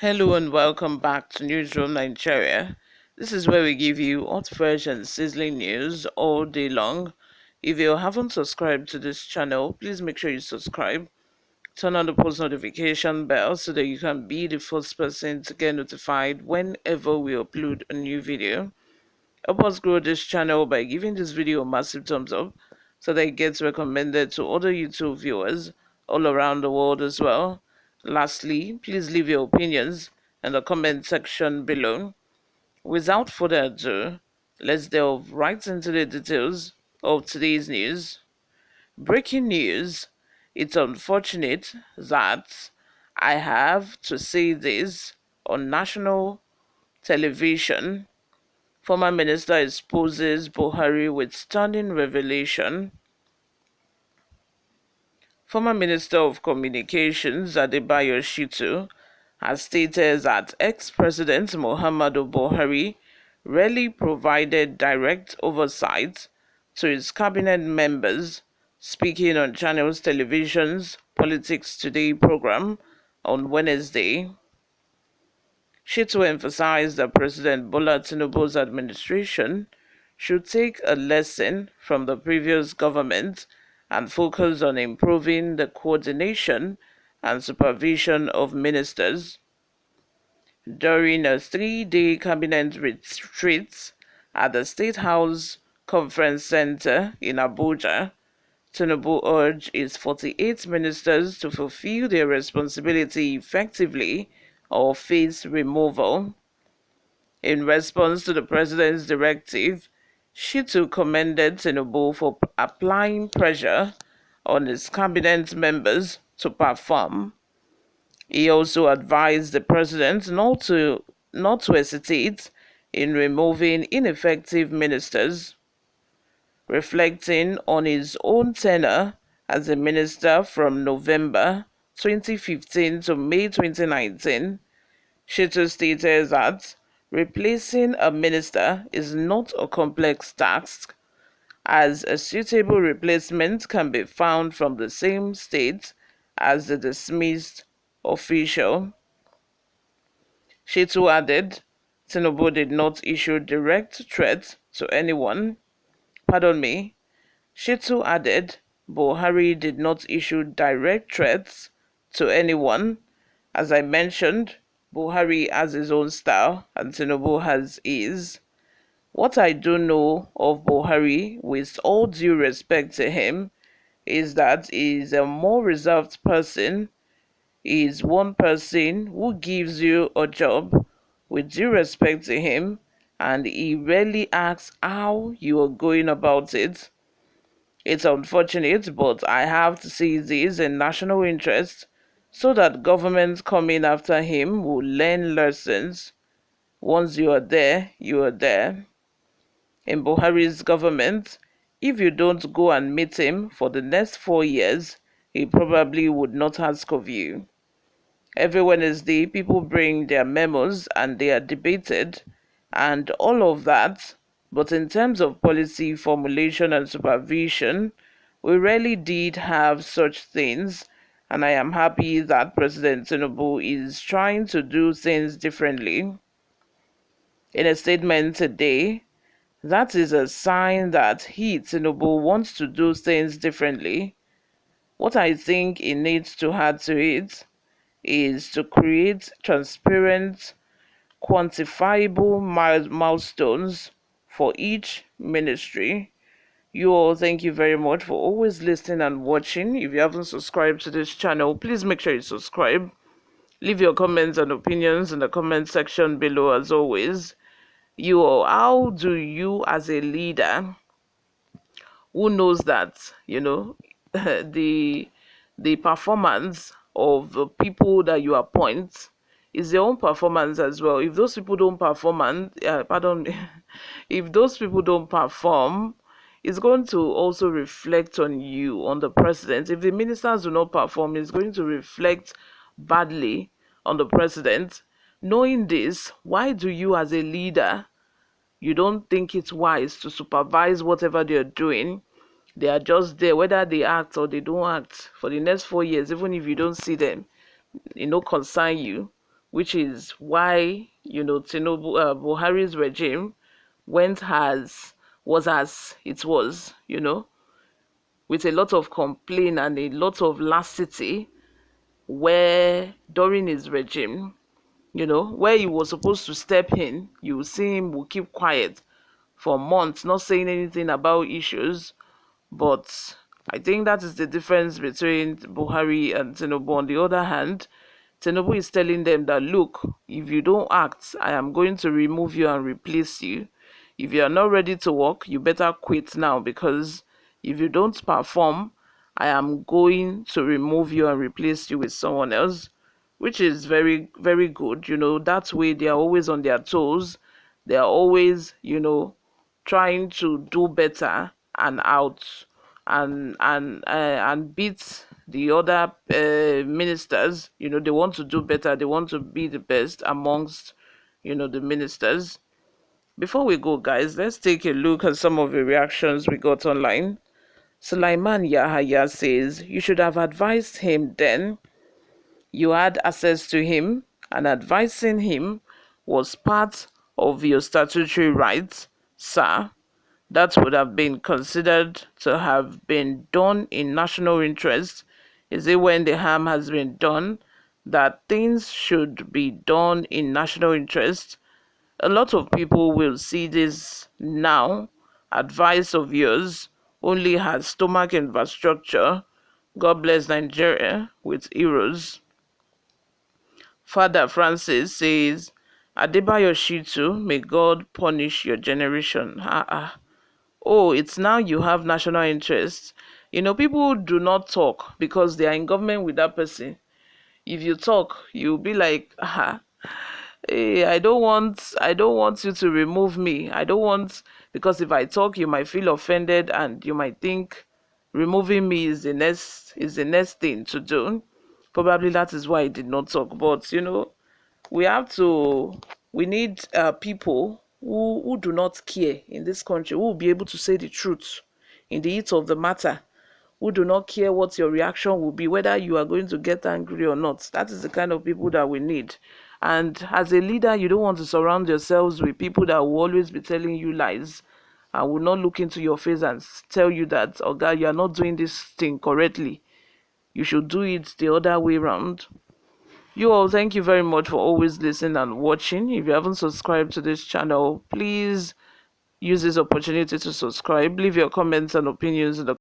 Hello and welcome back to Newsroom Nigeria. This is where we give you hot, fresh, and sizzling news all day long. If you haven't subscribed to this channel, please make sure you subscribe. Turn on the post notification bell so that you can be the first person to get notified whenever we upload a new video. Help us grow this channel by giving this video a massive thumbs up so that it gets recommended to other YouTube viewers all around the world as well. Lastly, please leave your opinions in the comment section below. Without further ado, let's delve right into the details of today's news. Breaking news. It's unfortunate that I have to say this on national television. Former minister exposes Buhari with stunning revelation. Former Minister of Communications Adebayo Shitu has stated that ex-President Muhammadu Buhari rarely provided direct oversight to his cabinet members, speaking on Channels Television's Politics Today program on Wednesday. Shitu emphasized that President Bola Tinubu's administration should take a lesson from the previous government and focus on improving the coordination and supervision of ministers. During a 3-day cabinet retreat at the State House Conference Center in Abuja, Tinubu urged his 48 ministers to fulfill their responsibility effectively or face removal. In response to the president's directive, Shitu commended Tinubu for applying pressure on his cabinet members to perform. He also advised the president not to hesitate in removing ineffective ministers. Reflecting on his own tenure as a minister from November 2015 to May 2019, Shitu stated that replacing a minister is not a complex task, as a suitable replacement can be found from the same state as the dismissed official. Shitu added, Tinubu did not issue direct threats to anyone. Pardon me. Shitu added, Buhari did not issue direct threats to anyone. As I mentioned, Buhari has his own style and Tinubu has his. What I do know of Buhari, with all due respect to him, is that he is a more reserved person. He is one person who gives you a job with due respect to him, and he rarely asks how you are going about it. It's unfortunate, but I have to see this in national interest so that governments coming after him will learn lessons. Once you are there, you are there. In Buhari's government, if you don't go and meet him for the next 4 years, he probably would not ask of you. Every Wednesday, people bring their memos and they are debated and all of that. But in terms of policy formulation and supervision, we rarely did have such things. And I am happy that President Tinubu is trying to do things differently. In a statement today, that is a sign that he, Tinubu, wants to do things differently. What I think he needs to add to it is to create transparent, quantifiable milestones for each ministry. You all, thank you very much for always listening and watching. If you haven't subscribed to this channel, please make sure you subscribe. Leave your comments and opinions in the comment section below as always. You all, how do you as a leader who knows that, the the performance of the people that you appoint it's their own performance as well. If those people don't perform, pardon me, if those people don't perform, it's going to also reflect on you, on the president. If the ministers do not perform, it's going to reflect badly on the president. Knowing this, why do you as a leader, you don't think it's wise to supervise whatever they're doing? They are just there, whether they act or they don't act, for the next 4 years, even if you don't see them, concern you, which is why, Tinubu, Buhari's regime was as it was, with a lot of complaint and a lot of laxity, where during his regime, where he was supposed to step in, you see him will keep quiet for months, not saying anything about issues. But I think that is the difference between Buhari and Tinubu. On the other hand, Tinubu is telling them that, look, if you don't act, I am going to remove you and replace you. If you are not ready to work, you better quit now, because if you don't perform, I am going to remove you and replace you with someone else, which is very, very good. That way they are always on their toes. They are always, trying to do better and out and beat the other ministers. They want to do better. They want to be the best amongst, the ministers. Before we go, guys, let's take a look at some of the reactions we got online. Sulaiman Yahaya says, you should have advised him then. You had access to him, and advising him was part of your statutory rights, sir. That would have been considered to have been done in national interest. Is it when the harm has been done that things should be done in national interest? A lot of people will see this now. Advice of yours only has stomach infrastructure. God bless Nigeria with heroes. Father Francis says, Adebayo Shitu, may God punish your generation. Oh, it's now you have national interest. People do not talk because they are in government with that person. If you talk, you'll be like, hey, I don't want you to remove me. I don't want, because if I talk, you might feel offended and you might think removing me is the next thing to do. Probably that is why I did not talk. But we need people who do not care in this country, who will be able to say the truth in the heat of the matter, who do not care what your reaction will be, whether you are going to get angry or not. That is the kind of people that we need. And as a leader, you don't want to surround yourselves with people that will always be telling you lies and will not look into your face and tell you that, oh God, you are not doing this thing correctly. You should do it the other way around. You all, thank you very much for always listening and watching. If you haven't subscribed to this channel, please use this opportunity to subscribe. Leave your comments and opinions in the